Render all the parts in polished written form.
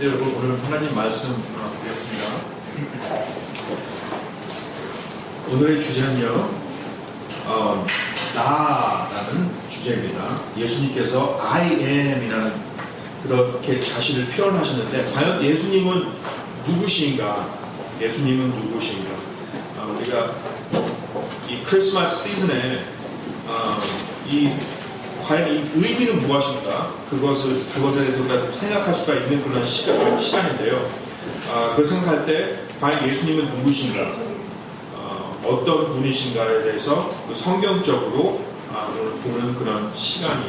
네, 여러분 오늘 하나님 말씀 드리겠습니다. 오늘의 주제는요, 나라는 주제입니다. 예수님께서 I am이라는 그렇게 자신을 표현하셨는데, 과연 예수님은 누구신가? 예수님은 누구신가? 우리가 이 크리스마스 시즌에 과연 이 의미는 무엇인가? 그것에 대해서 생각할 수가 있는 그런 시간인데요. 그걸 생각할 때 과연 예수님은 누구신가? 어떤 분이신가에 대해서 성경적으로 오늘 보는 그런 시간이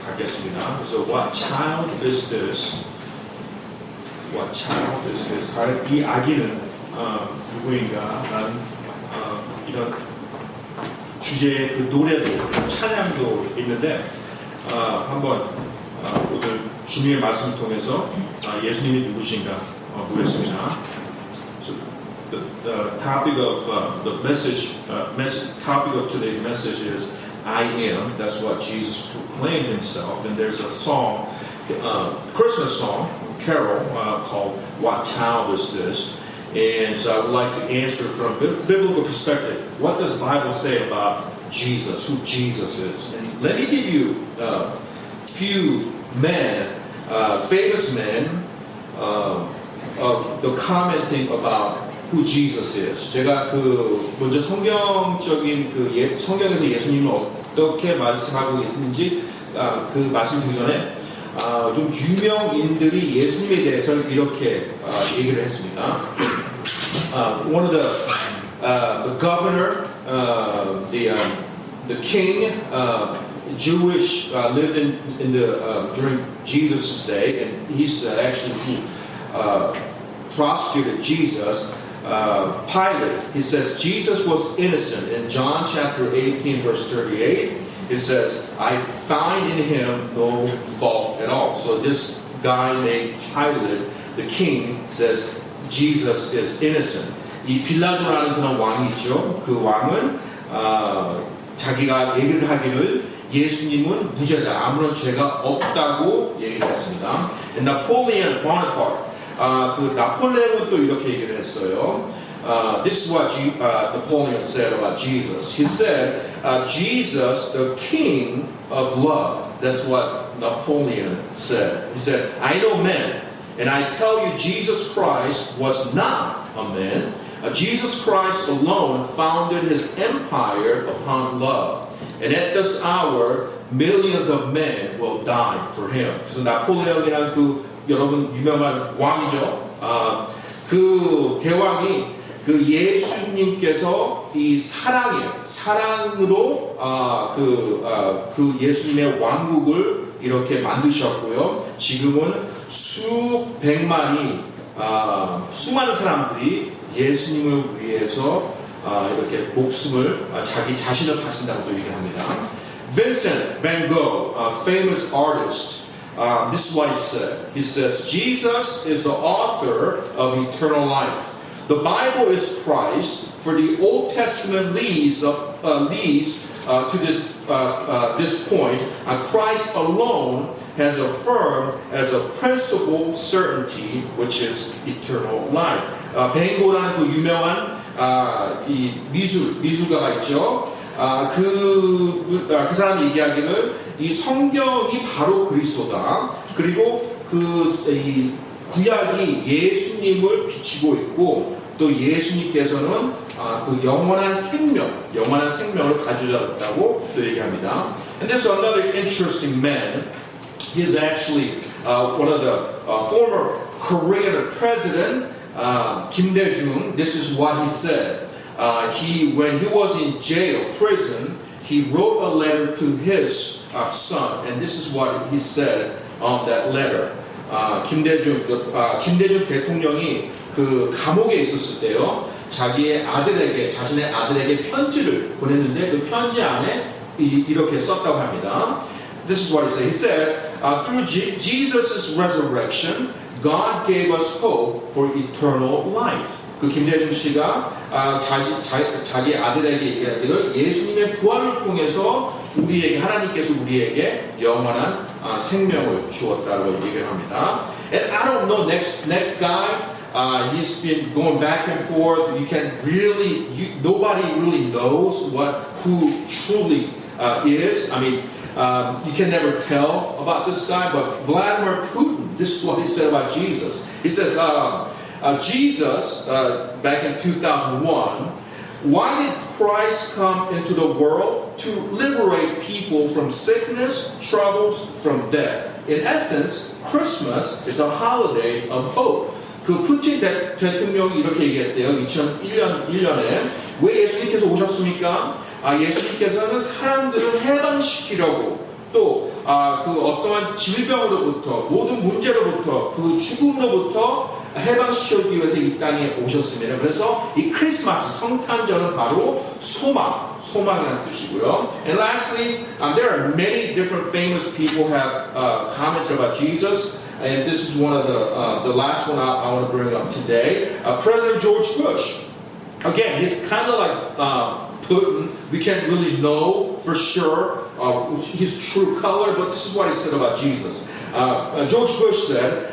갖겠습니다. 그래서 What child is this? What child is this? 과연 이 아기는 누구인가? 라는 이런 주제의 그 노래도, 찬양도 있는데, 한번 오늘 주님의 말씀을 통해서 예수님이 누구신가 보겠습니다. So the topic of the topic of today's message is I am. That's what Jesus proclaimed himself. And there's a song, Christmas song, carol called What Child Is This? And so I would like to answer from a biblical perspective. What does the Bible say about Jesus, who Jesus is? And let me give you a few men, famous men, of the commenting about who Jesus is. 제가 먼저 성경적인 성경에서 예수님은 어떻게 말씀하고 있는지 그 말씀드리기 전에 좀 유명인들이 예수님에 대해서 이렇게 얘기를 했습니다. One of the governor, the king, Jewish, lived in the during Jesus' day, and he's actually who prosecuted Jesus. Pilate, he says Jesus was innocent. In John chapter 18, verse 38, it says, I find in him no fault at all. So this guy named Pilate, the king, says Jesus is innocent. 이 빌라도라는 그런 왕이죠. 그 왕은 자기가 얘기를 하기를 예수님은 무죄다, 아무런 죄가 없다고 얘기를 했습니다. Napoleon Bonaparte, 그 나폴레옹은 또 이렇게 얘기를 했어요. This is what Napoleon said about Jesus. He said, Jesus, the king of love. That's what Napoleon said. He said, I know men, and I tell you Jesus Christ was not a man. Jesus Christ alone founded his empire upon love. And at this hour, millions of men will die for him. 그래서 나폴레옹이라는 여러분 유명한 왕이죠. 그 대왕이 예수님께서 이 사랑으로 그 예수님의 왕국을 이렇게 만드셨고요. 지금은 수많은 사람들이 예수님을 위해서 이렇게 목숨을 자기 자신을 바친다고 또 얘기합니다. Vincent van Gogh, a famous artist, this is what he said. He says, Jesus is the author of eternal life. The Bible is Christ, for the Old Testament leads to this point. Christ alone has affirmed as a principal certainty, which is eternal life. 벤 고라는 그 유명한 이 미술가가 있죠. 그 사람이 얘기하기를 이 성경이 바로 그리스도다. 그리고 이 구약이 예수님을 비추고 있고, 또 예수님께서는 그 영원한 생명을 가져졌다고 또 얘기합니다. And there's another interesting man. He's actually one of the former Korean president, Kim Dae-jung. This is what he said. When he was in prison, he wrote a letter to his son, and this is what he said on that letter. 김대중 대통령이 그 감옥에 있었을 때요, 자신의 아들에게 편지를 보냈는데 그 편지 안에 이렇게 썼다고 합니다. This is what he said. He says, through Jesus' resurrection, God gave us hope for eternal life. 그 김대중 씨가 자기 아들에게 얘기하기를 예수님의 부활을 통해서 하나님께서 우리에게 영원한 생명을 주었다고 얘기를 합니다. And I don't know next guy. He's been going back and forth. Nobody really knows who truly is. I mean, you can never tell about this guy. But Vladimir Putin, this is what he said about Jesus. He says, Jesus, back in 2001. Why did Christ come into the world? To liberate people from sickness, troubles, from death. In essence, Christmas is a holiday of hope. 그 푸틴 대통령이 이렇게 얘기했대요. 2001년에 왜 예수님께서 오셨습니까? 예수님께서는 사람들을 해방시키려고 또 그 어떠한 질병으로부터 모든 문제로부터 그 죽음으로부터 해방시키기 위해서 이 땅에 오셨습니다. 그래서 이 크리스마스 성탄절은 바로 소망이라는 뜻이고요. And lastly, there are many different famous people have commented about Jesus. And this is one of the last one I want to bring up today. President George Bush. Again, he's kind of like Putin. We can't really know for sure his true color, but this is what he said about Jesus. George Bush said,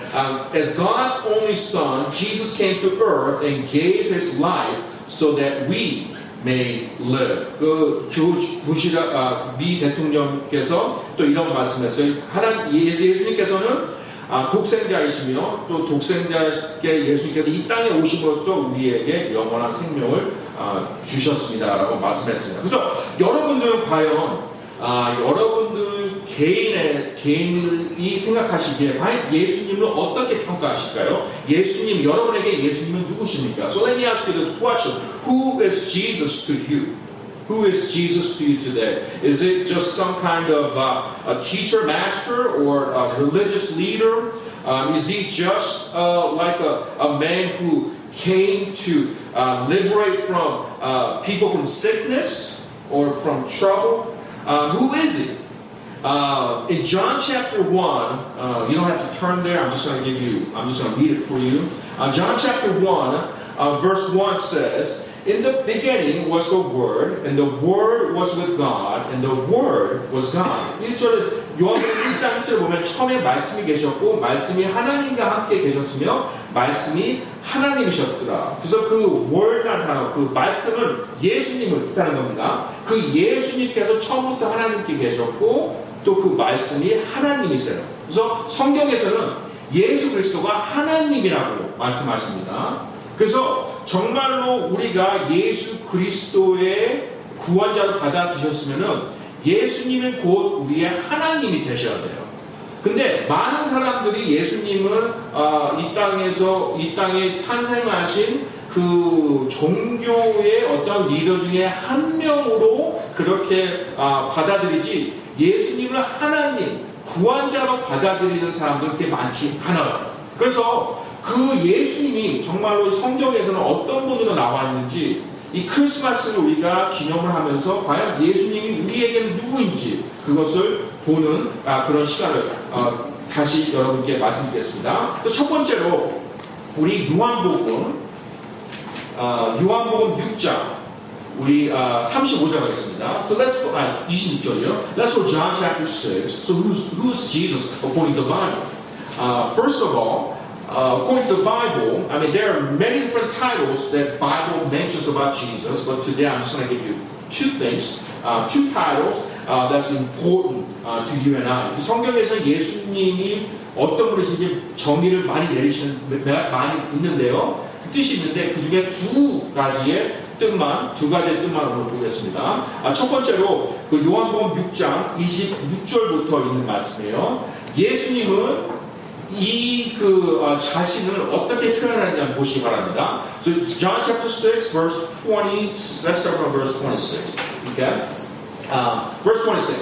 as God's only son, Jesus came to earth and gave his life so that we may live. 그 조지 부시가 미 대통령께서 또 이런 말씀했어요. 예수님께서는 독생자이시며 또 독생자께 예수님께서 이 땅에 오심으로써 우리에게 영원한 생명을 주셨습니다라고 말씀했습니다. 그래서 여러분들은 과연 여러분들 개인이 생각하시기에 과연 예수님을 어떻게 평가하실까요? 여러분에게 예수님은 누구십니까? So let me ask you this question. Who is Jesus to you? Who is Jesus to you today? Is it just some kind of a teacher, master, or a religious leader? Is he just like a man who came to liberate from people from sickness or from trouble? Who is he? In John chapter 1, you don't have to turn there. I'm just going to read it for you. John chapter 1, verse 1 says, in the beginning was the Word, and the Word was with God, and the Word was God. 1절은 요한복음 1장 1절에 보면 처음에 말씀이 계셨고 말씀이 하나님과 함께 계셨으며 말씀이 하나님이셨더라. 그래서 그 Word라는 단어, 그 말씀은 예수님을 뜻하는 겁니다. 그 예수님께서 처음부터 하나님께 계셨고 또 그 말씀이 하나님이세요. 그래서 성경에서는 예수 그리스도가 하나님이라고 말씀하십니다. 그래서 정말로 우리가 예수 그리스도의 구원자로 받아들이셨으면은 예수님은 곧 우리의 하나님이 되셔야 돼요. 근데 많은 사람들이 예수님은 이 땅에 탄생하신 그 종교의 어떤 리더 중에 한 명으로 그렇게 받아들이지 예수님을 하나님, 구원자로 받아들이는 사람들은 그렇게 많지 않아요. 그래서 그 예수님이 정말로 성경에서는 어떤 분으로 나와 있는지 이 크리스마스를 우리가 기념을 하면서 과연 예수님이 우리에게는 누구인지 그것을 보는 그런 시간을 다시 여러분께 말씀드리겠습니다. 첫 번째로 우리 요한복음 6장 우리 35절 하겠습니다. So let's go 26절이요. Let's go John chapter 6. So who's Jesus according to the Bible? First of all, according to the Bible, I mean, there are many different titles that Bible mentions about Jesus, but today I'm just going to give you two things, two titles that's important to you and I. 성경에서 예수님이 어떤 분이신지 정의를 많이 있는데요. 그 뜻이 있는데 그 중에 두 가지의 뜻만 오늘 보겠습니다. 첫 번째로 그 요한복음 6장 26절부터 있는 말씀이에요. 예수님은 자신을 어떻게 표현하는지 한번 보시기 바랍니다. So John chapter 6, verse 20. Let's start from verse 26. Okay, verse 26,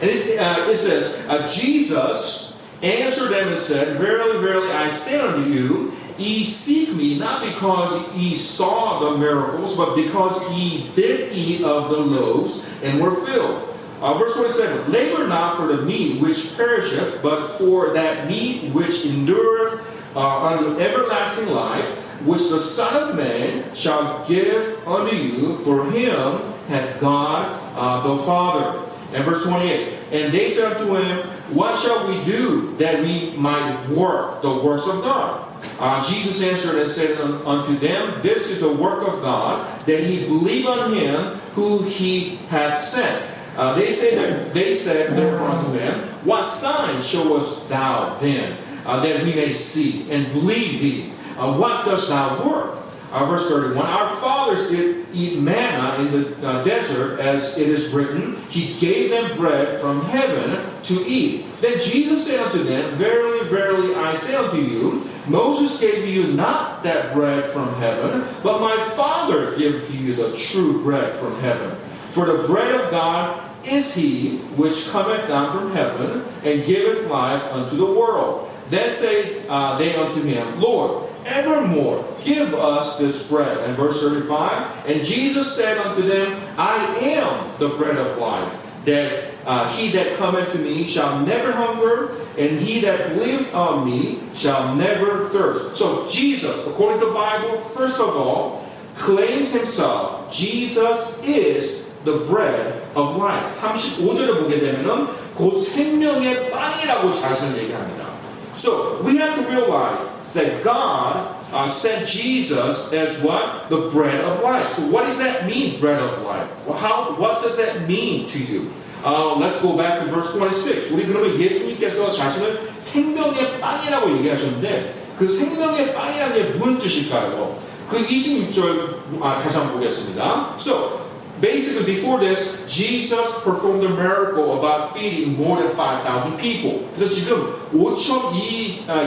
and it says, Jesus answered them and said, Verily, verily, I say unto you, ye seek me not because ye saw the miracles, but because ye did eat of the loaves and were filled. Verse 27, labor not for the meat which perisheth, but for that meat which endureth unto everlasting life, which the Son of Man shall give unto you, for him hath God the Father. And verse 28, and they said unto him, what shall we do that we might work the works of God? Jesus answered and said unto them, this is the work of God, that he believe on him who he hath sent. They said therefore unto him, what sign showest thou then, that we may see and believe thee? What dost thou work? Verse 31, our fathers did eat manna in the desert, as it is written, he gave them bread from heaven to eat. Then Jesus said unto them, verily, verily, I say unto you, Moses gave you not that bread from heaven, but my Father giveth you the true bread from heaven. For the bread of God is he which cometh down from heaven, and giveth life unto the world. Then say they unto him, Lord, evermore give us this bread. And verse 35, and Jesus said unto them, I am the bread of life, that he that cometh to me shall never hunger, and he that believeth on me shall never thirst. So Jesus, according to the Bible, first of all, claims himself, Jesus is the bread of life. 35절을 보게 되면은 곧 생명의 빵이라고 자신을 얘기합니다. So we have to realize that God sent Jesus as what? The bread of life. So what does that mean, bread of life? Well, what does that mean to you? Let's go back to verse 26. 우리 그러면 예수님께서 자신을 생명의 빵이라고 얘기하셨는데 그 생명의 빵이라는 게 무슨 뜻일까요? 그 26절 다시 한번 보겠습니다. So basically, before this, Jesus performed a miracle about feeding more than 5,000 people. 그래서 지금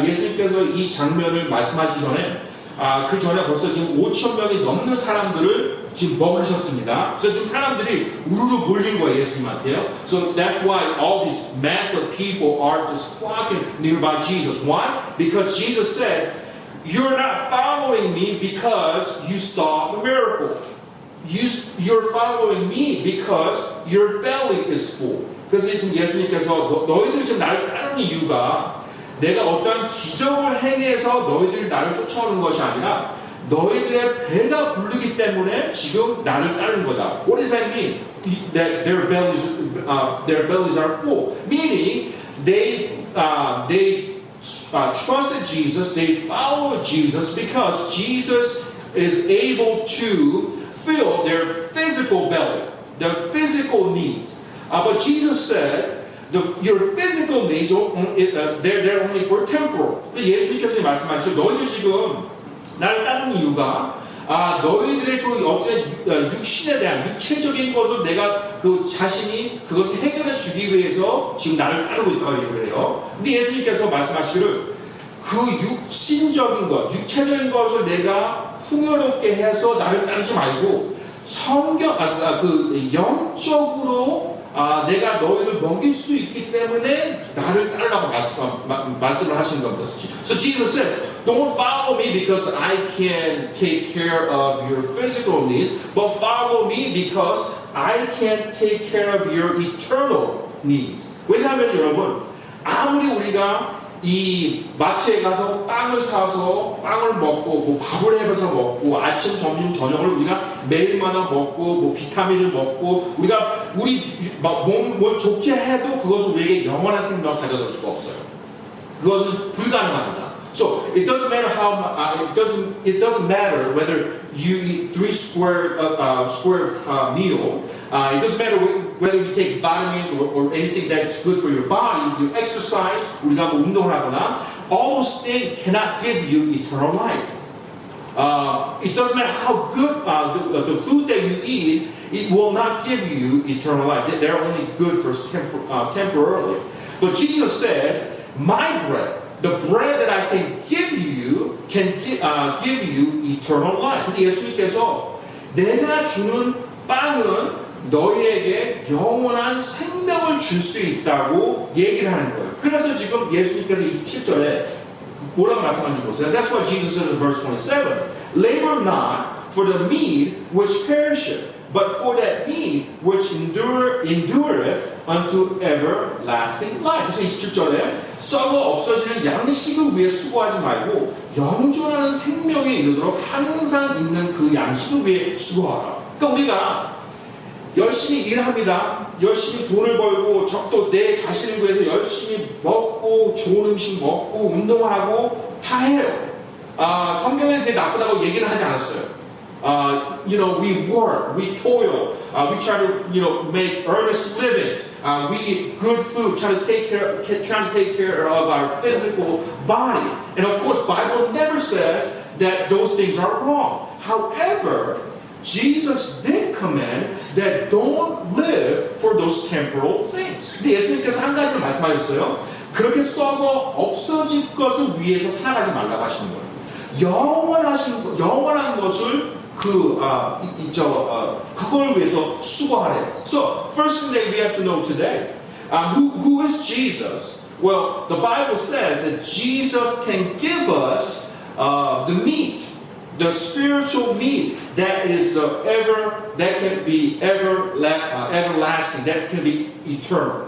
예수님께서 이 장면을 말씀하시기 전에 그 전에 벌써 지금 5,000명이 넘는 사람들을 지금 먹으셨습니다. 그래서 지금 사람들이 우르르 몰린 거예요, 예수님한테요. So that's why all these mass of people are just flocking nearby Jesus. Why? Because Jesus said, "You're not following me because you saw the miracle. You're following me because your belly is full." 그래서 지금 예수님께서 너희들이 지금 나를 따르는 이유가 내가 어떠한 기적을 행해서 너희들이 나를 쫓아오는 것이 아니라 너희들의 배가 부르기 때문에 지금 나를 따르는 거다. What does that mean? That their bellies are full. Meaning they trusted Jesus, they followed Jesus because Jesus is able to fill their physical belly, their physical needs. But Jesus said, your physical needs, they're only for temporal. 예수님께서 말씀하셨죠. 너희들 지금 나를 따르는 이유가 너희들의 그 어떤 육신에 대한 육체적인 것을 내가 그 자신이 그것을 해결해 주기 위해서 지금 나를 따르고 있다고 얘기를 해요. 근데 예수님께서 말씀하시기를 그 육신적인 것, 육체적인 것을 내가 풍요롭게 해서 나를 따르지 말고 그 영적으로 내가 너희를 먹일 수 있기 때문에 나를 따르라고 말씀을 하시는 겁니다. So Jesus says, don't follow me because I can take care of your physical needs, but follow me because I can take care of your eternal needs. 왜냐하면 여러분, 아무리 우리가 이 마트에 가서 빵을 사서 빵을 먹고 뭐 밥을 해서 먹고 아침, 점심, 저녁을 우리가 매일마다 먹고 뭐 비타민을 먹고 우리가 우리 몸 좋게 해도 그것은 우리에게 영원한 생명을 가져다 줄 수가 없어요. 그것은 불가능합니다. So it doesn't matter it doesn't matter whether you eat 3 square meal. It doesn't matter whether you take vitamins or anything that's good for your body. You exercise, 우리가 뭐 운동을 하거나, all those things cannot give you eternal life. It doesn't matter how good the food that you eat, it will not give you eternal life. They're only good for temporarily. But Jesus says, my bread, the bread that I can give you can give you eternal life. 근데 예수님께서 내가 주는 빵은 너희에게 영원한 생명을 줄 수 있다고 얘기를 하는 거예요. 그래서 지금 예수님께서 27절에 뭐라고 말씀하는지 보세요. That's what Jesus said in verse 27. Labor not for the meat which perisheth, but for that meat which endureth unto everlasting life. 그래서 27절에 썩어 없어지는 양식을 위해 수고하지 말고 영존하는 생명에 이르도록 항상 있는 그 양식을 위해 수고하라. 그러니까 우리가 열심히 일합니다. 열심히 돈을 벌고 적도 내 자신을 위해서 열심히 먹고 좋은 음식 먹고 운동하고 다 해요. 성경에 그게 나쁘다고 얘기는 하지 않았어요. We work, we toil, we try to, make earnest living. We eat good food, trying to take care of our physical body. And of course, Bible never says that those things are wrong. However, Jesus did command that don't live for those temporal things. 근데 예수님께서 한 가지를 말씀하셨어요. 그렇게 썩어 없어질 것을 위해서 살아가지 말라고 하시는 거예요. 영원한 것을 그걸 위해서 수고하래요. So, first thing that we have to know today, who is Jesus? Well, the Bible says that Jesus can give us the meat, the spiritual meat that can be everlasting, that can be eternal.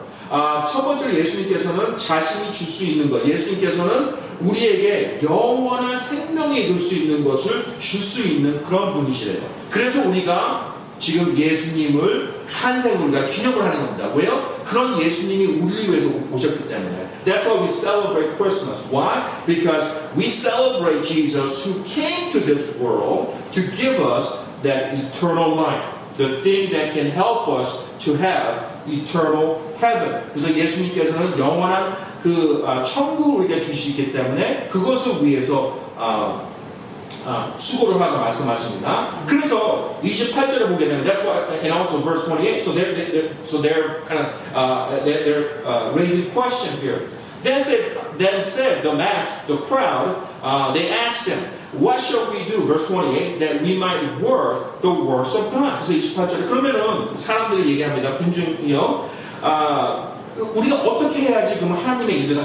첫 번째로 예수님께서는 자신이 줄 수 있는 것, 예수님께서는 우리에게 영원한 생명이 이룰 수 있는 것을 줄 수 있는 그런 분이시래요. 그래서 우리가 지금 예수님을 탄생을 우리가 기념을 하는 겁니다. 왜요? 그런 예수님이 우리를 위해서 오셨기 때문에. That's why we celebrate Christmas. Why? Because we celebrate Jesus who came to this world to give us that eternal life. The thing that can help us to have eternal heaven. 그래서 예수님께서는 영원한 천국을 우리에게 주시기 때문에 그것을 위해서 수고를 하라고 말씀하십니다. 그래서 28절에 보게 되면 that's why, and also verse 28. So they're kind of they're raising question here. Then said the crowd, they asked him, what shall we do? Verse 28, that we might work the works of God. 그래서 28절에 그러면은 사람들이 얘기합니다. 군중이요. 우리가 어떻게 해야지 그럼 하나님의 일들을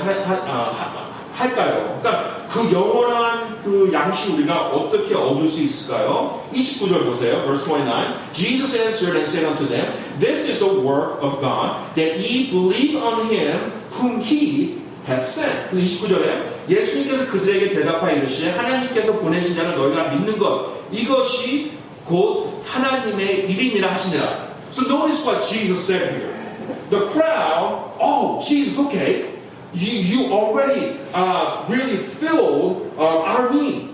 할까요? 그러니까 그 영원한 그 양식 우리가 어떻게 얻을 수 있을까요? 29절 보세요. Verse 29. Jesus answered and said unto them, this is the work of God, that ye believe on him whom he hath sent. 그래서 29절에 예수님께서 그들에게 대답하여 이르시되 하나님께서 보내신 자는 너희가 믿는 것 이것이 곧 하나님의 일이니라 하시니라. So notice what Jesus said here. The crowd, oh, Jesus, okay. You already really filled our need.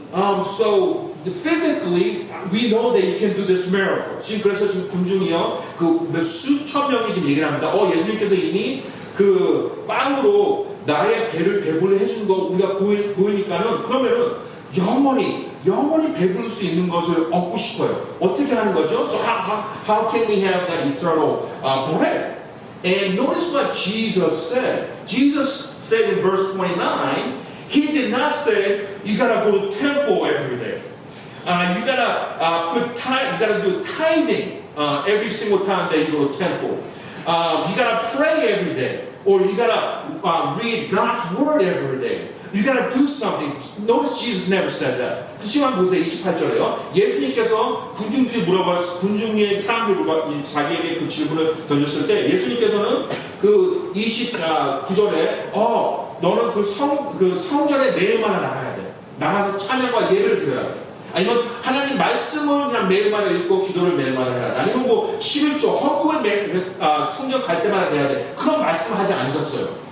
So physically, we know that you can do this miracle. 지금 그래서 지금 군중이요, 그 수천 명이 지금 얘기를 합니다. 예수님께서 이미 그 빵으로 나의 배를 배불리 해준 거 우리가 보이니까는 그러면은 영원히 배부를 수 있는 것을 얻고 싶어요. 어떻게 하는 거죠? So how can we have that eternal bread? And notice what Jesus said. Jesus said in verse 29, he did not say, you gotta go to temple every day. You gotta do tithing every single time that you go to temple. You gotta pray every day. Or you gotta read God's word every day. You gotta do something. Notice Jesus never said that. 시간 보세요. 28절에요. 예수님께서 군중의 사람들이 자기에게 그 질문을 던졌을 때 예수님께서는 그 29절에 너는 그 성전에 매일마다 나가야 돼. 나가서 찬양과 예배를 드려야 돼. 아니면 하나님 말씀을 그냥 매일마다 읽고 기도를 매일마다 해야 돼. 아니면 11조 헌금을 성전 갈 때마다 해야 돼. 그런 말씀을 하지 않으셨어요.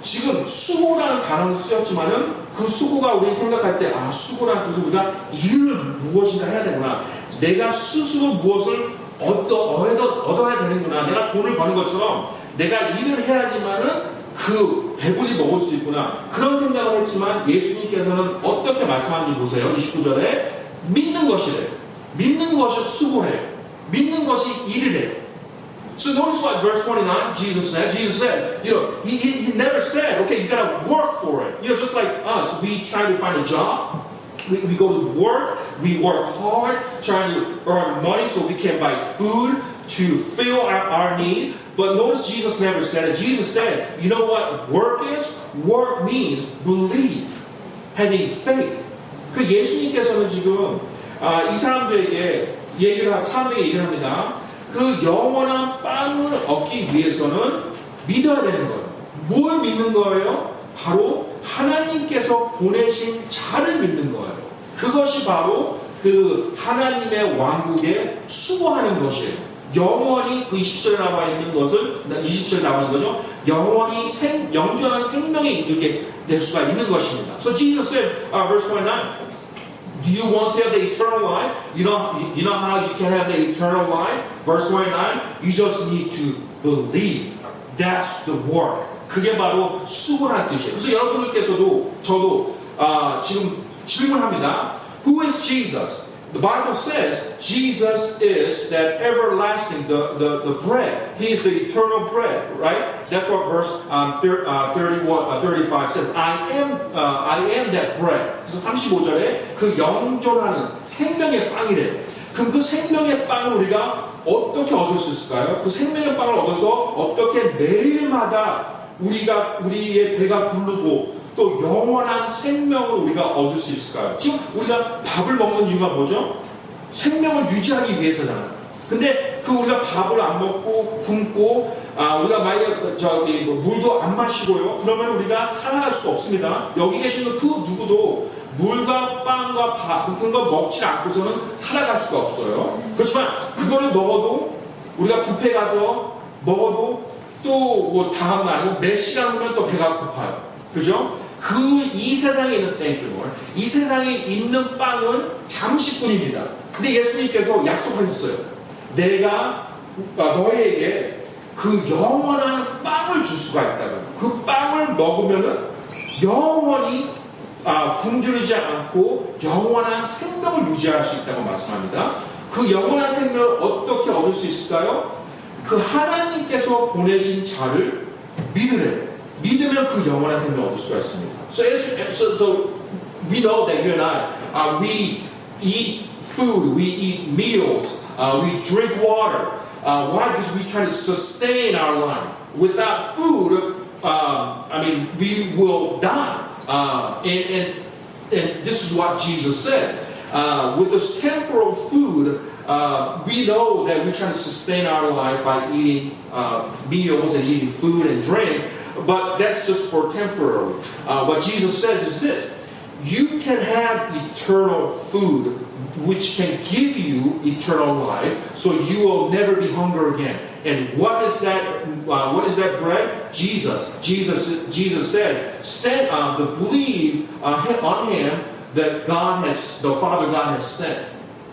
지금 수고라는 단어를 쓰였지만은 그 수고가 우리 생각할 때 수고라는 뜻은 우리가 일을 무엇인가 해야 되구나. 내가 스스로 무엇을 얻어야 되는구나. 내가 돈을 버는 것처럼 내가 일을 해야지만은 그 배불리 먹을 수 있구나. 그런 생각을 했지만 예수님께서는 어떻게 말씀하는지 보세요. 29절에 믿는 것이래. 믿는 것이 수고래. 믿는 것이 일을 해. So notice what verse 29 Jesus said. Jesus said, he never said, okay, you gotta work for it. Just like us, we try to find a job. We go to work. We work hard trying to earn money so we can buy food to fill our need. But notice Jesus never said it. Jesus said, you know what work is? Work means believe, having faith. 그 예수님께서는 지금 이 사람들에게 사람들에게 얘기를 합니다. 그 영원한 빵을 얻기 위해서는 믿어야 되는 거예요. 뭘 믿는 거예요? 바로 하나님께서 보내신 자를 믿는 거예요. 그것이 바로 그 하나님의 왕국에 수고하는 것이에요. 영원히 그 20절에 나와 있는 것을 20절에 나와 있는 거죠. 영원히 영원한 생명에 이르게 될 수가 있는 것입니다. So Jesus said, verse 29, do you want to have the eternal life? You know how you can have the eternal life? Verse 29, you just need to believe. That's the work. 그게 바로 수고라는 뜻이에요. 그래서 여러분들께서도 저도 지금 질문합니다. Who is Jesus? The Bible says Jesus is that everlasting, the bread. He is the eternal bread, right? That's what verse 35 says. I am that bread. 그래서 35절에 그 영존하는 생명의 빵이래요. 그럼 그 생명의 빵을 우리가 어떻게 얻을 수 있을까요? 그 생명의 빵을 얻어서 어떻게 매일마다 우리의 배가 부르고 또 영원한 생명을 우리가 얻을 수 있을까요? 지금 우리가 밥을 먹는 이유가 뭐죠? 생명을 유지하기 위해서잖아요. 근데 우리가 밥을 안 먹고 굶고 우리가 만약에 물도 안 마시고요. 그러면 우리가 살아갈 수가 없습니다. 여기 계시는 그 누구도 물과 빵과 밥 그런 거 먹지 않고서는 살아갈 수가 없어요. 그렇지만 그거를 먹어도 우리가 뷔페 가서 먹어도 또 다음 날 몇 시간 후면 또 배가 고파요. 그죠? 이 세상에 있는 이 세상에 있는 빵은 잠시뿐입니다. 근데 예수님께서 약속하셨어요. 내가 너에게 그 영원한 빵을 줄 수가 있다고. 그 빵을 먹으면은 영원히 굶주리지 않고 영원한 생명을 유지할 수 있다고 말씀합니다. 그 영원한 생명을 어떻게 얻을 수 있을까요? 그 하나님께서 보내신 자를 믿으래요. 믿으면 그 영원한 생명을 얻을 수가 있습니다. So we know that you and I, we eat food, we eat meals, we drink water. Why? Because we try to sustain our life. Without food, we will die. And this is what Jesus said. With this temporal food, we know that we try to sustain our life by eating meals and eating food and drink, but that's just for temporary. What Jesus says is this: you can have eternal food which can give you eternal life, so you will never be hungry again. And what is that? What is that bread? Jesus said, believe on Him that the Father God has sent.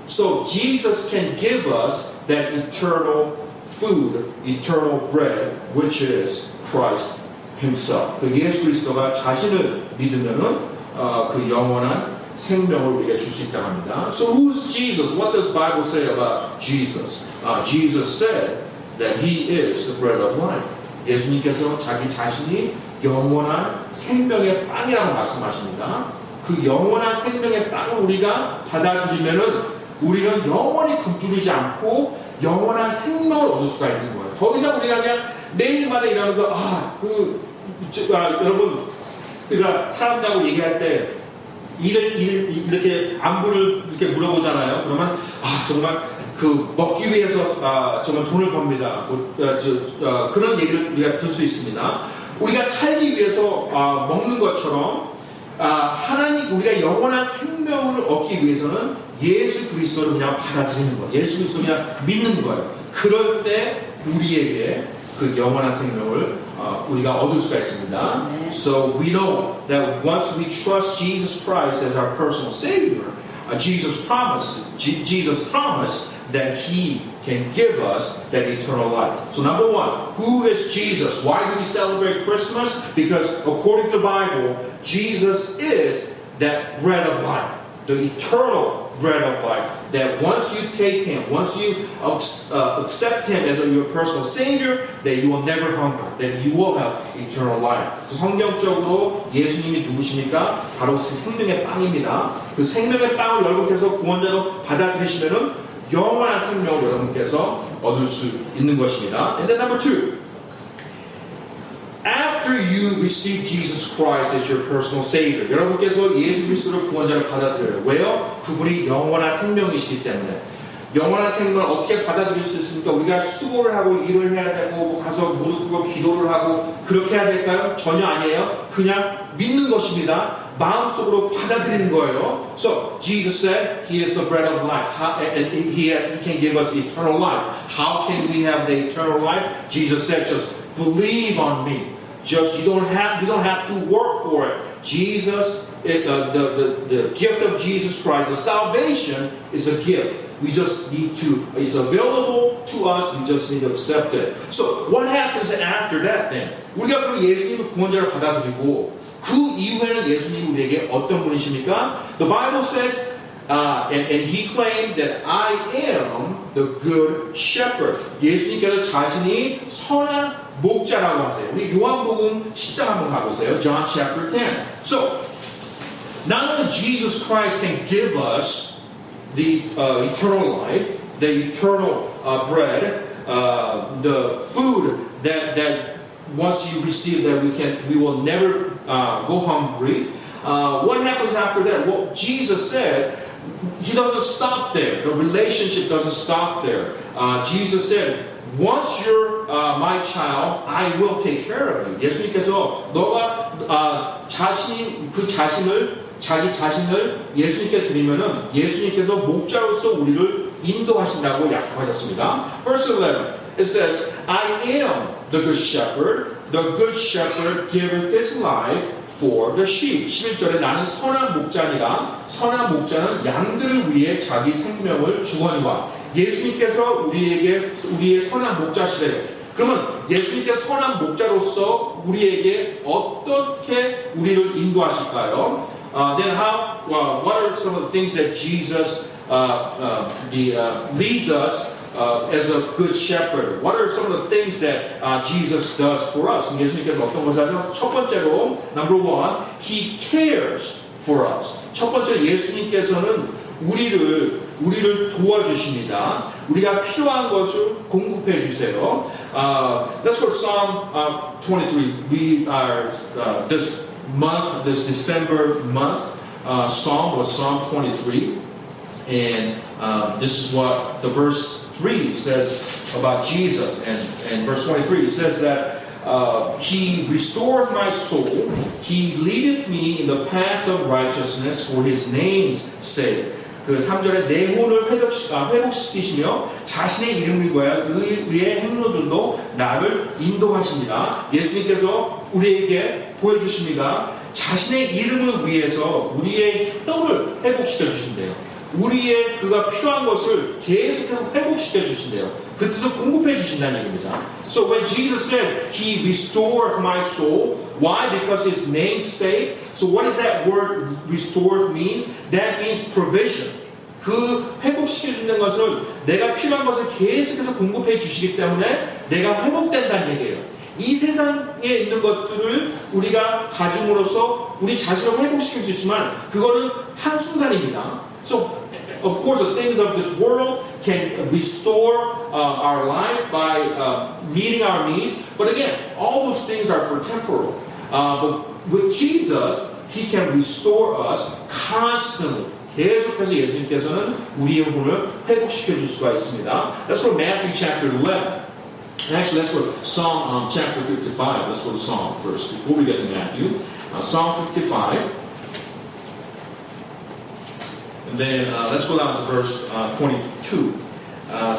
So Jesus can give us that eternal food, eternal bread, which is Christ Himself. 그 예수 그리스도가 자신을 믿으면은 그 영원한 생명을 우리에게 줄 수 있다고 합니다. So who's Jesus? What does the Bible say about Jesus? Jesus said that He is the bread of life. 예수님께서 자기 자신이 영원한 생명의 빵이라고 말씀하십니다. 그 영원한 생명의 빵을 우리가 받아들이면은 우리는 영원히 굶주리지 않고 영원한 생명을 얻을 수가 있는 거예요. 더 이상 우리가 그냥 매일마다 일하면서 여러분 우리가 사람들하고 얘기할 때 이렇게 안부를 이렇게 물어보잖아요. 그러면 정말 그 먹기 위해서 정말 돈을 법니다. 그런 얘기를 우리가 들 수 있습니다. 우리가 살기 위해서 먹는 것처럼 우리가 영원한 생명을 얻기 위해서는 예수 그리스도를 그냥 받아들이는 거예요. 예수 그리스도를 그냥 믿는 거예요. 그럴 때 우리에게 그 영원한 생명을 우리가 얻을 수가 있습니다. So we know that once we trust Jesus Christ as our personal Savior, Jesus promised that He can give us that eternal life. So number one, who is Jesus? Why do we celebrate Christmas? Because according to the Bible, Jesus is that bread of life, the eternal bread of life, that once you take Him, once you accept Him as your personal Savior, that you will never hunger, that you will have eternal life. 성경적으로 예수님이 누구십니까? 바로 생명의 빵입니다. 그 생명의 빵을 여러분께서 구원자로 받아들이시면은 영원한 생명을 여러분께서 얻을 수 있는 것입니다. And then number two, after you receive Jesus Christ as your personal Savior, 여러분께서 예수 그리스도를 구원자로 받아들여요. 왜요? 그분이 영원한 생명이시기 때문에. 영원한 생명을 어떻게 받아들일 수 있습니까? 우리가 수고를 하고 일을 해야 되고 가서 무릎 꿇고 기도를 하고 그렇게 해야 될까요? 전혀 아니에요. 그냥 믿는 것입니다. 마음속으로 받아들이는 거예요. So Jesus said He is the bread of life. And he can give us eternal life. How can we have the eternal life? Jesus said, just believe on me. Just you don't have to work for it. Jesus, the gift of Jesus Christ, the salvation is a gift. We just need to, it's available to us, we just need to accept it. So what happens after that then? 우리가 그 예수님을 구원자로 받아들이고 그 이후에는 예수님이 우리에게 어떤 분이십니까? The Bible says, and he claimed that I am the good shepherd. 예수님께서 자신이 선한 목자라고 하세요. 우리 요한복음 10장 한번 가보세요. John chapter 10. So, not only Jesus Christ can give us the eternal life, the eternal bread, the food that once you receive that we will never go hungry. What happens after that? Well, Jesus said, He doesn't stop there. The relationship doesn't stop there. Jesus said, once you're my child, I will take care of you. 예수님께서 너가 자기 자신을 예수님께 드리면은 예수님께서 목자로서 우리를 인도하신다고 약속하셨습니다. Verse 11, it says, I am the good shepherd. The good shepherd giveth his life for the sheep. 11절에 나는 선한 목자니라. 선한 목자는 양들을 위해 자기 생명을 주거니와. 예수님께서 우리의 선한 목자시래요. 그러면 예수님께서 선한 목자로서 우리에게 어떻게 우리를 인도하실까요? Then what are some of the things that Jesus leads us as a good shepherd? What are some of the things that Jesus does for us? 예수님께서 어떤 것을 하죠? 첫 번째로, number one, He cares for us. 첫 번째로 예수님께서는 우리를 도와주십니다. 우리가 필요한 것을 공급해 주세요. Let's go to Psalm 23. We are this December month, Psalm was Psalm 23, and this is what the verse 3 says about Jesus. And verse 23 says that He restored my soul. He leadeth me in the paths of righteousness for His name's sake. 그 3절에 내 혼을 회복시키시며 자신의 이름을 위하여 의의 행로들도 나를 인도하십니다. 예수님께서 우리에게 보여주십니다. 자신의 이름을 위해서 우리의 혀를 회복시켜 주신대요. 우리의 그가 필요한 것을 계속해서 회복시켜 주신대요. 그 뜻을 공급해 주신다는 얘기입니다. So when Jesus said, He restored my soul, why? Because His name's sake. So what does that word restored mean? That means provision. 그 회복시켜 주는 것을 내가 필요한 것을 계속해서 공급해 주시기 때문에 내가 회복된다는 얘기예요. 이 세상에 있는 것들을 우리가 가짐으로써 우리 자신을 회복시킬 수 있지만 그거는 한순간입니다. So, of course, the things of this world can restore our life by meeting our needs. But again, all those things are for temporal. But with Jesus, He can restore us constantly. 계속해서 예수님께서는 우리의 혼을 회복시켜 줄 수가 있습니다. Let's go to Matthew chapter 11. Actually, let's go to Psalm chapter 55. Let's go to Psalm first before we get to Matthew. Psalm 55. And then let's go down to verse 22.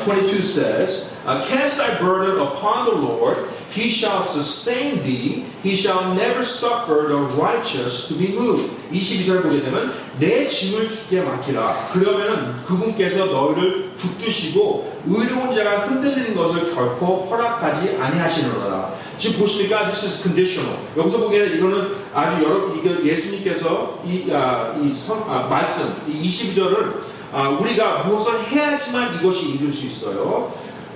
22 says, Cast thy burden upon the Lord, He shall sustain thee, He shall never suffer the righteous to be moved. 22절 보게 되면 내 짐을 주께 맡기라. 그러면은 그분께서 너희를 붙드시고 의로운 자가 흔들리는 것을 결코 허락하지 아니하시느니라. 지금 보십니까? This is conditional. 여기서 보기에는 이거는 아주 예수님께서 말씀, 이 22절은 우리가 무엇을 해야지만 이것이 이룰 수 있어요.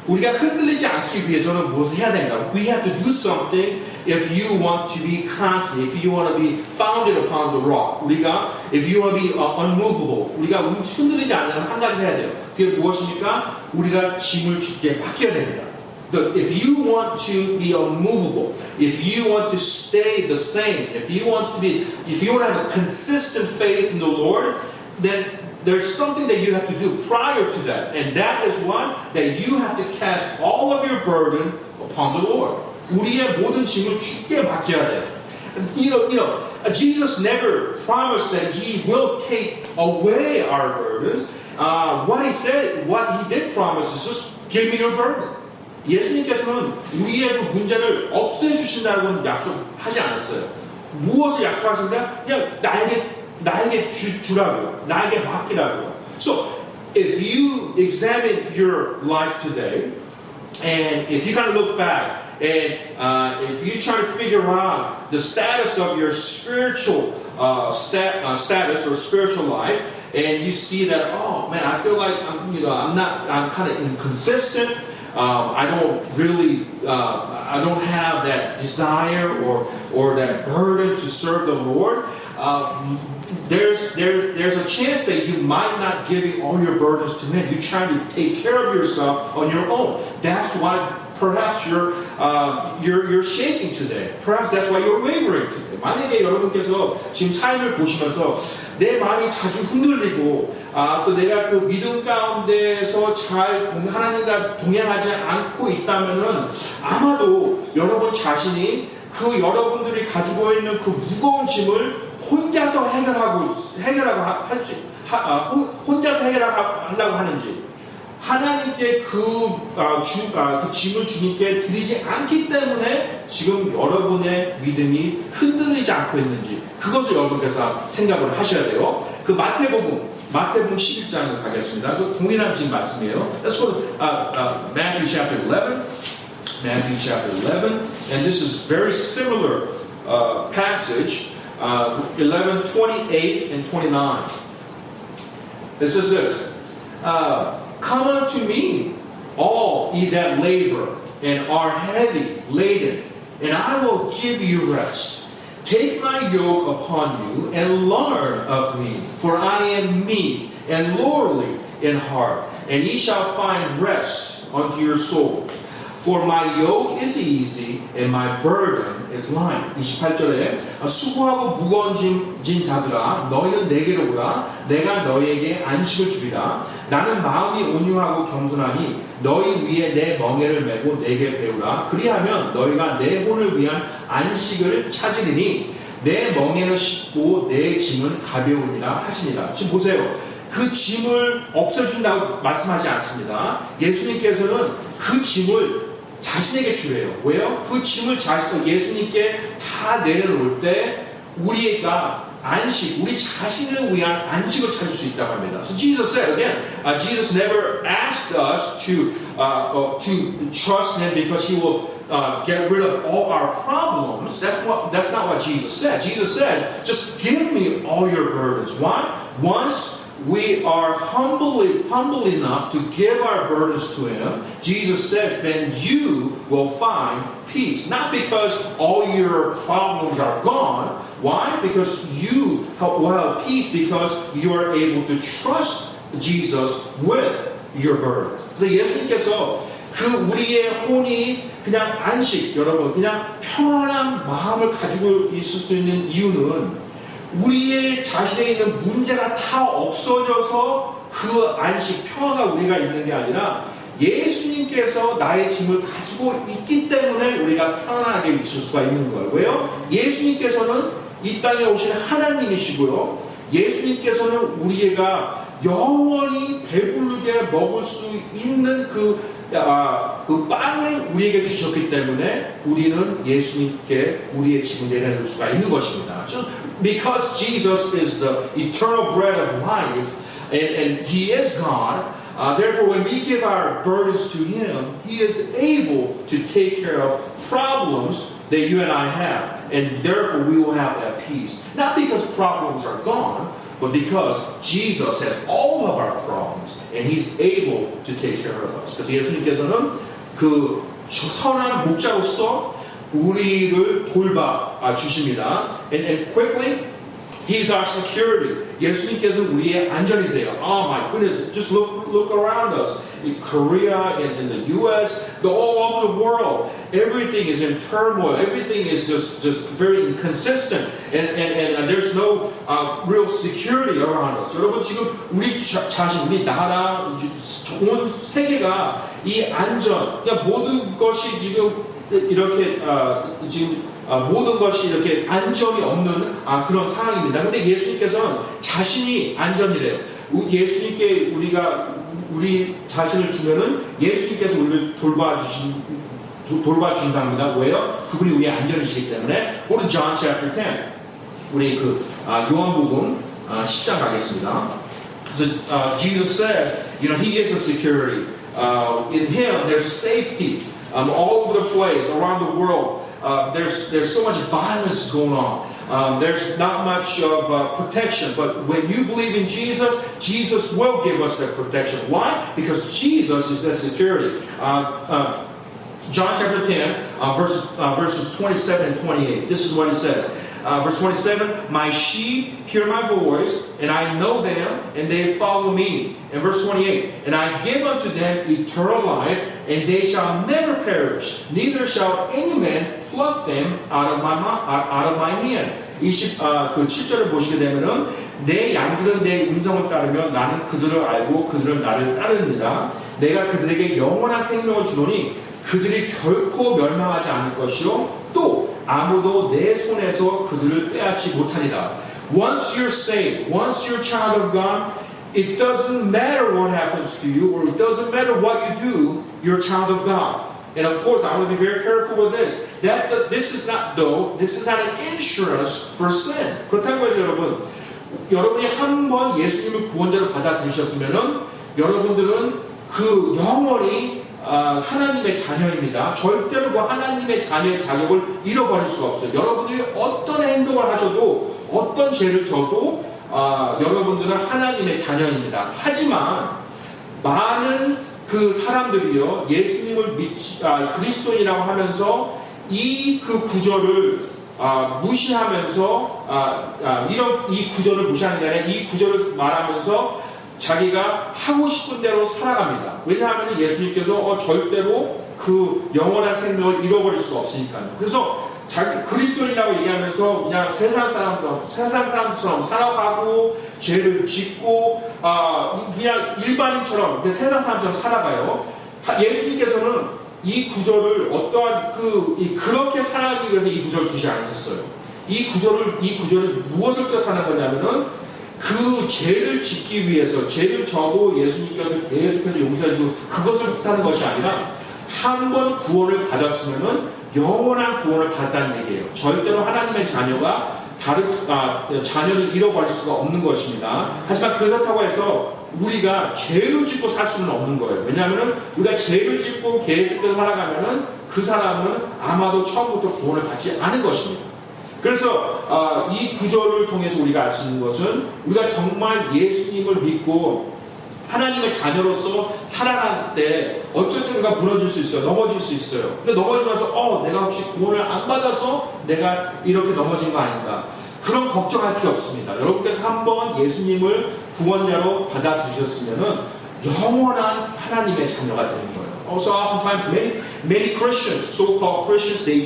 우리가 흔들리지 않기 위해서는 무엇을 해야 됩니다. We have to do something if you want to be constant, if you want to be founded upon the rock. if you want to be unmovable, 우리가 흔들리지 않으면 한 가지 해야 돼요. 그게 무엇입니까? 우리가 짐을 주께 맡겨야 됩니다. If you want to be unmovable, if you want to stay the same, if you want to have a consistent faith in the Lord, then there's something that you have to do prior to that. And that is what? That you have to cast all of your burden upon the Lord. 우리의 모든 짐을 주께 맡겨야 돼요. Jesus never promised that He will take away our burdens. What He did promise is just give me your burden. 예수님께서는 우리의 그 문제를 없애주신다고는 약속하지 않았어요. 무엇을 약속하신다? 그냥 나에게 주라고, 나에게 맡기라고. So, if you examine your life today, and if you kind of look back, and if you try to figure out the status of your spiritual status or spiritual life, and you see that, oh man, I feel like I'm kind of inconsistent. I don't have that desire or that burden to serve the Lord. There's a chance that you might not giving all your burdens to Him. You're trying to take care of yourself on your own. That's why perhaps you're shaking today. Perhaps that's why you're wavering today. 만약에 여러분께서 지금 삶을 보시면서 내 마음이 자주 흔들리고 또 내가 그 믿음 가운데서 잘 하나님과 동행하지 않고 있다면은 아마도 여러분 자신이 그 여러분들이 가지고 있는 그 무거운 짐을 혼자서 혼자서 해결하려고 하는지 하나님께 그 짐을 주님께 드리지 않기 때문에 지금 여러분의 믿음이 흔들리지 않고 있는지 그것을 여러분께서 생각을 하셔야 돼요. 그 마태복음 11장을 가겠습니다. 그 동일한 지금 말씀이에요. Let's go to Matthew chapter 11. Matthew chapter 11, and this is very similar passage, 11, 28, and 29. It says this, come unto me, all ye that labor and are heavy laden, and I will give you rest. Take my yoke upon you and learn of me, for I am meek and lowly in heart, and ye shall find rest unto your soul. For my yoke is easy and my burden is light. 28절에 수고하고 무거운 짐진 자들아 너희는 내게로 오라 내가 너희에게 안식을 주리라. 나는 마음이 온유하고 겸손하니 너희 위에 내 멍에를 메고 내게 배우라. 그리하면 너희가 내 혼을 위한 안식을 찾으리니 내 멍에는 쉽고 내 짐은 가벼우니라 하시니라. 지금 보세요. 그 짐을 없애준다고 말씀하지 않습니다. 예수님께서는 그 짐을 자신에게 주래요. 왜요? 그 짐을 예수님께 다 내려놓을 때 우리가 우리 자신을 위한 안식을 찾을 수 있다고 합니다. So Jesus said again, Jesus never asked us to trust Him because He will get rid of all our problems. That's not what Jesus said. Jesus said, just give me all your burdens. Why? Once we are humble enough to give our burdens to Him, Jesus says, then you will find peace. Not because all your problems are gone. Why? Because you will have peace because you are able to trust Jesus with your burdens. 그래서 예수님께서 그 우리의 혼이 그냥 안식, 여러분, 그냥 평안한 마음을 가지고 있을 수 있는 이유는 우리의 자신에 있는 문제가 다 없어져서 그 안식, 평화가 우리가 있는 게 아니라 예수님께서 나의 짐을 가지고 있기 때문에 우리가 편안하게 있을 수가 있는 거예요. 왜요? 예수님께서는 이 땅에 오신 하나님이시고요. 예수님께서는 우리가 영원히 배부르게 먹을 수 있는 그 빵을 우리에게 주셨기 때문에 우리는 예수님께 우리의 짐을 내려놓을 수가 있는 것입니다. So because Jesus is the eternal bread of life and He is God, therefore when we give our burdens to Him, He is able to take care of problems that you and I have, and therefore we will have that peace. Not because problems are gone, but because Jesus has all of our problems and He's able to take care of us. 그래서 예수님께서는 그 선한 목자로서 우리를 돌봐 주십니다. And quickly, He's our security. 예수님께서는 우리의 안전이세요. Oh my goodness, just look around us. in Korea, in the U.S., all over the world, everything is in turmoil. Everything is just very inconsistent, and there's no real security around us. 여러분 지금 우리 자신, 우리 나라, 온 세계가 이 안전, 그냥 모든 것이 지금 이렇게 모든 것이 이렇게 안전이 없는 그런 상황입니다. 근데 예수님께서는 자신이 안전이래요. 예수님께 우리 자신을 주면은 예수님께서 우리를 돌봐주신답니다. 왜요? 그분이 우리의 안전이시기 때문에. Go to John chapter 10. 우리 요한복음 10장 가겠습니다. So, Jesus said, He is the security. In Him, there's a safety. All over the place, around the world, there's so much violence going on. There's not much of protection. But when you believe in Jesus, Jesus will give us that protection. Why? Because Jesus is the security. John chapter 10, verses 27 and 28. This is what it says. Verse 27, my sheep hear my voice, and I know them, and they follow me. And verse 28, and I give unto them eternal life, and they shall never perish, neither shall any man pluck them out of my hand. 7절을 보시게 되면은 내 양들은 내 음성을 따르며 나는 그들을 알고 그들은 나를 따릅니다. 내가 그들에게 영원한 생명을 주노니 그들이 결코 멸망하지 않을 것이요 또 아무도 내 손에서 그들을 빼앗지 못하리라. Once you're saved, once you're a child of God, it doesn't matter what happens to you, or it doesn't matter what you do, you're a child of God. And of course, I want to be very careful with this. This is not an insurance for sin. 그렇다고 해서 여러분이 한 번 예수님을 구원자로 받아들이셨으면은 여러분들은 영원히 하나님의 자녀입니다. 절대로 그 하나님의 자녀의 자격을 잃어버릴 수가 없어요. 여러분들이 어떤 행동을 하셔도 어떤 죄를 져도 여러분들은 하나님의 자녀입니다. 하지만 많은 사람들이요 예수님을 그리스도인이라고 하면서 이 구절을 무시하면서 이 구절을 무시하는 게 아니라 이 구절을 말하면서 자기가 하고 싶은 대로 살아갑니다. 왜냐하면 예수님께서 절대로 영원한 생명을 잃어버릴 수가 없으니까요. 그래서 그리스도인이라고 얘기하면서 그냥 세상 사람처럼 살아가고 죄를 짓고 그냥 일반인처럼 세상 사람처럼 살아가요. 예수님께서는 이 구절을 그렇게 살아가기 위해서 이 구절을 주지 않으셨어요. 이 구절을 무엇을 뜻하는 거냐면은 죄를 짓기 위해서 죄를 져도 예수님께서 계속해서 용서해주고 그것을 뜻하는 것이 아니라 한 번 구원을 받았으면은 영원한 구원을 받았다는 얘기예요. 절대로 하나님의 자녀가 자녀를 잃어버릴 수가 없는 것입니다. 하지만 그렇다고 해서 우리가 죄를 짓고 살 수는 없는 거예요. 왜냐하면은 우리가 죄를 짓고 계속해서 살아가면은 그 사람은 아마도 처음부터 구원을 받지 않은 것입니다. 그래서 이 구절을 통해서 우리가 알 수 있는 것은 우리가 정말 예수님을 믿고 하나님의 자녀로서 살아갈 때 어쨌든 우리가 무너질 수 있어요. 넘어질 수 있어요. 근데 넘어지면서 내가 혹시 구원을 안 받아서 내가 이렇게 넘어진 거 아닌가, 그런 걱정할 필요 없습니다. 여러분께서 한번 예수님을 구원자로 받아들이셨으면은 영원한 하나님의 자녀가 되는 거예요. Also, oftentimes many Christians, so-called Christians, they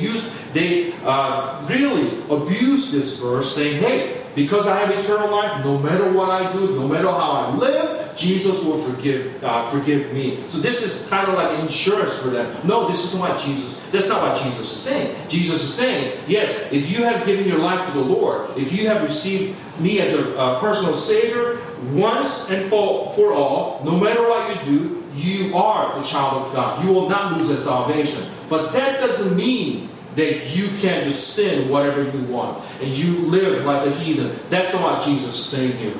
really abuse this verse, saying, "Hey, because I have eternal life, no matter what I do, no matter how I live, Jesus will forgive me." So this is kind of like insurance for them. No, that's not what Jesus is saying. Jesus is saying, yes, if you have given your life to the Lord, if you have received me as a personal Savior, once and for all, no matter what you do, you are a child of God. You will not lose that salvation. But that doesn't mean that you can just sin whatever you want and you live like a heathen. That's not what Jesus is saying here.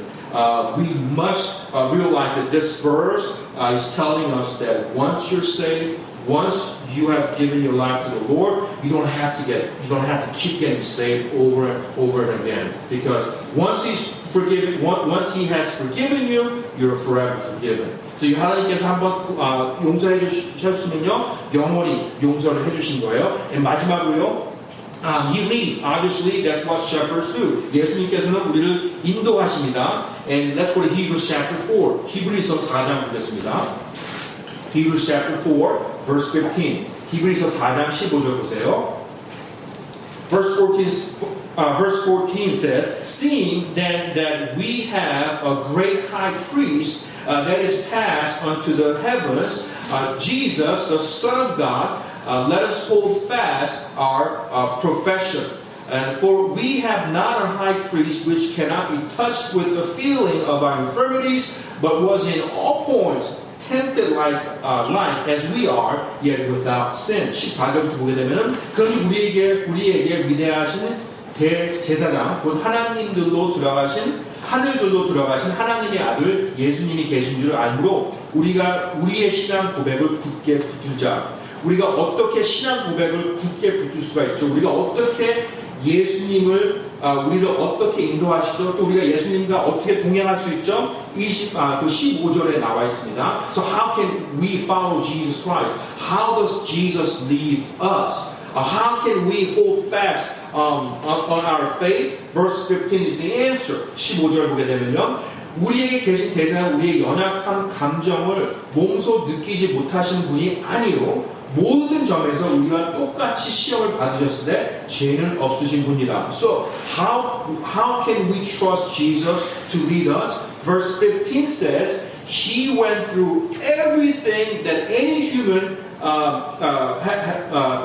We must realize that this verse is telling us that once you're saved, once you have given your life to the Lord, you don't have to keep getting saved over and over again. Because once He has forgiven you, you're forever forgiven. So 하나님께서 한번 용서해 주셨으면요, 영원히 용서를 해주신 거예요. And 마지막으로요, He leads. Obviously, that's what shepherds do. 예수님께서는 우리를 인도하십니다. And let's go to Hebrews chapter 4. 히브리서 4장 보겠습니다. Hebrews chapter 4, verse 15. 히브리서 4장 15절 보세요. Verse 14 says, Seeing then that we have a great high priest that is passed unto the heavens, Jesus, the Son of God, let us hold fast our profession. And for we have not a high priest which cannot be touched with the feeling of our infirmities, but was in all points tempted like as we are, yet without sin. 14절부터 보게 되면은 그러니 우리에게 위대하신 대제사장, 곧 하나님들로 들어가신 하늘들로 들어가신 하나님의 아들 예수님이 계신 줄 알므로 우리가 우리의 신앙 고백을 굳게 붙들자. 우리가 어떻게 신앙 고백을 굳게 붙들 수가 있죠? 우리가 어떻게 예수님을 우리를 어떻게 인도하시죠? 또 우리가 예수님과 어떻게 동행할 수 있죠? 15절에 나와 있습니다. So how can we follow Jesus Christ? How does Jesus lead us? How can we hold fast on our faith? Verse 15 is the answer. 15절 보게 되면요. 우리에게 계신 대사는 우리의 연약한 감정을 몸소 느끼지 못하신 분이 아니요. 모든 점에서 우리와 똑같이 시험을 받으셨을 때 죄는 없으신 분이다. So how can we trust Jesus to lead us? Verse 15 says, He went through everything that any human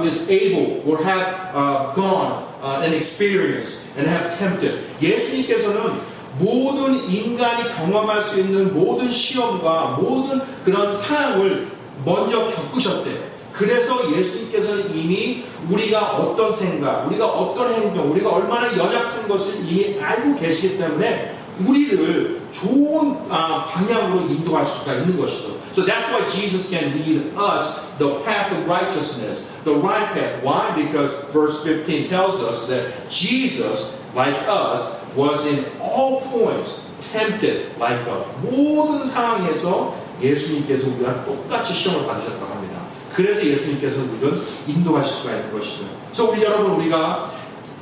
is able or have gone and experienced and have tempted. 예수님께서는 모든 인간이 경험할 수 있는 모든 시험과 모든 그런 상황을 먼저 겪으셨대. 그래서 예수님께서는 이미 우리가 어떤 생각, 우리가 어떤 행동, 우리가 얼마나 연약한 것을 이미 알고 계시기 때문에 우리를 좋은 방향으로 인도할 수가 있는 것이죠. So that's why Jesus can lead us the path of righteousness, the right path. Why? Because verse 15 tells us that Jesus, like us, was in all points tempted like us. 모든 상황에서 예수님께서 우리와 똑같이 시험을 받으셨다고 합니다. 그래서 예수님께서 우리를 인도하실 수가 있는 것이죠. 그래서 우리 여러분 우리가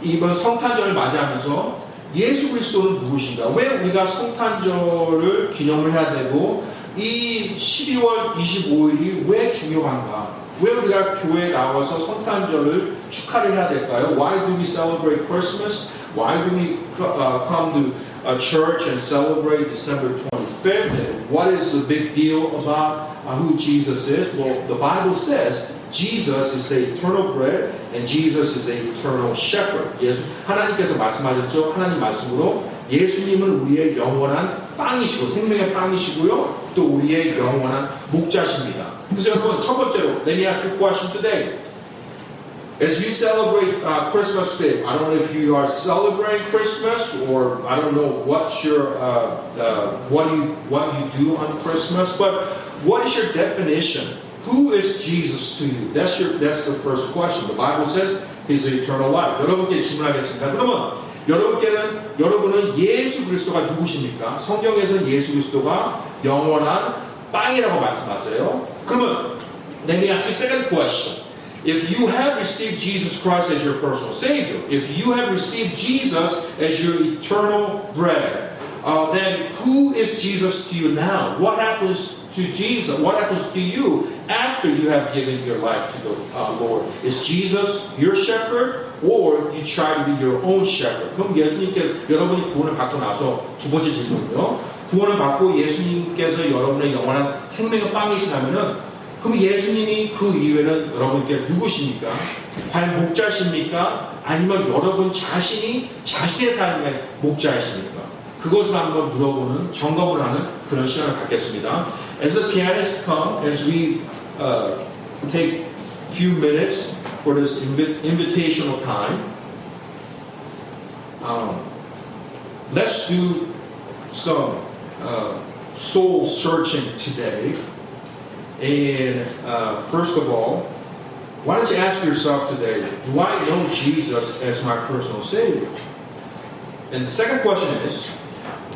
이번 성탄절을 맞이하면서 예수 그리스도는 무엇인가? 왜 우리가 성탄절을 기념을 해야 되고 이 12월 25일이 왜 중요한가? 왜 우리가 교회에 나와서 성탄절을 축하를 해야 될까요? Why do we celebrate Christmas? Why do we come to church and celebrate December 25th? And what is the big deal about who Jesus is? Well, the Bible says Jesus is the eternal bread and Jesus is the eternal shepherd. 하나님께서 말씀하셨죠. 하나님 말씀으로 예수님은 우리의 영원한 빵이시고 생명의 빵이시고요. 또 우리의 영원한 목자십니다. 그래서 여러분 첫 번째로 let me ask you a question today. As you celebrate Christmas Day, I don't know if you are celebrating Christmas or I don't know what's your what you do on Christmas, but what is your definition? Who is Jesus to you? That's the first question. The Bible says He's the eternal life. 여러분께 질문하겠습니다. 그러면 여러분은 예수 그리스도가 누구십니까? 성경에서 예수 그리스도가 영원한 빵이라고 말씀하세요. 그러면 let me ask you a second question. If you have received Jesus Christ as your personal Savior, if you have received Jesus as your eternal bread, then who is Jesus to you now? What happens to Jesus? What happens to you after you have given your life to the Lord? Is Jesus your shepherd, or you try to be your own shepherd? 그럼 예수님께서 여러분이 구원을 받고 나서 두 번째 질문이요. 구원을 받고 예수님께서 여러분의 영원한 생명의 빵이시라면은 그럼 예수님이 그 이후에는 여러분께 누구십니까? 과연 목자십니까? 아니면 여러분 자신이 자신의 삶의 목자이십니까? 그것을 한번 물어보는 점검을 하는 그런 시간을 갖겠습니다. As the pianists come, as we take a few minutes for this invitational time, let's do some soul searching today. And first of all, why don't you ask yourself today, do I know Jesus as my personal Savior? And the second question is,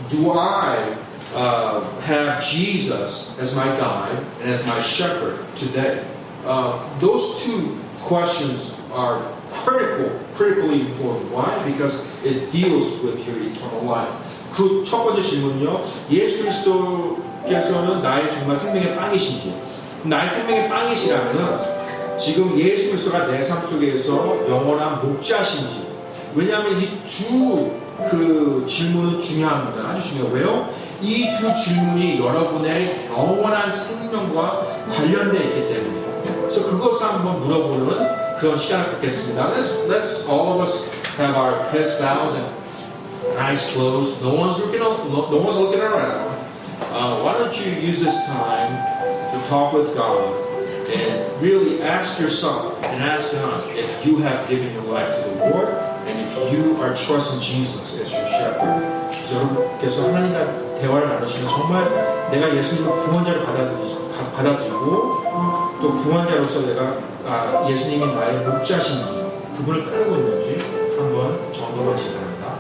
do I have Jesus as my guide and as my shepherd today? Those two questions are critically important. Why? Because it deals with your eternal life. 그 첫 번째 질문은요, 예수 그리스도께서는 나의 정말 생명의 빵이신지, 나의 생명의 빵이시라면은 지금 예수 그리스도가 내 삶 속에서 영원한 목자신지. 왜냐하면 이 두 그 질문은 중요합니다. 아주 중요해요. 왜요? 이 두 질문이 여러분의 영원한 생명과 관련되어 있기 때문에. 그래서 그것을 한번 물어보는 그런 시간을 갖겠습니다. Let's all of us have our heads bowed and eyes closed. No one's looking around. Why don't you use this time to talk with God and really ask yourself and ask God if you have given your life to the Lord and if you are trusting Jesus as your shepherd. 여러분께서 하나님과 대화를 나누시면 정말 내가 예수님을 구원자를 받아들이고 또 구원자로서 내가 예수님이 나의 목자신지 그분을 따르고 있는지 한번 점검하시기 바랍니다.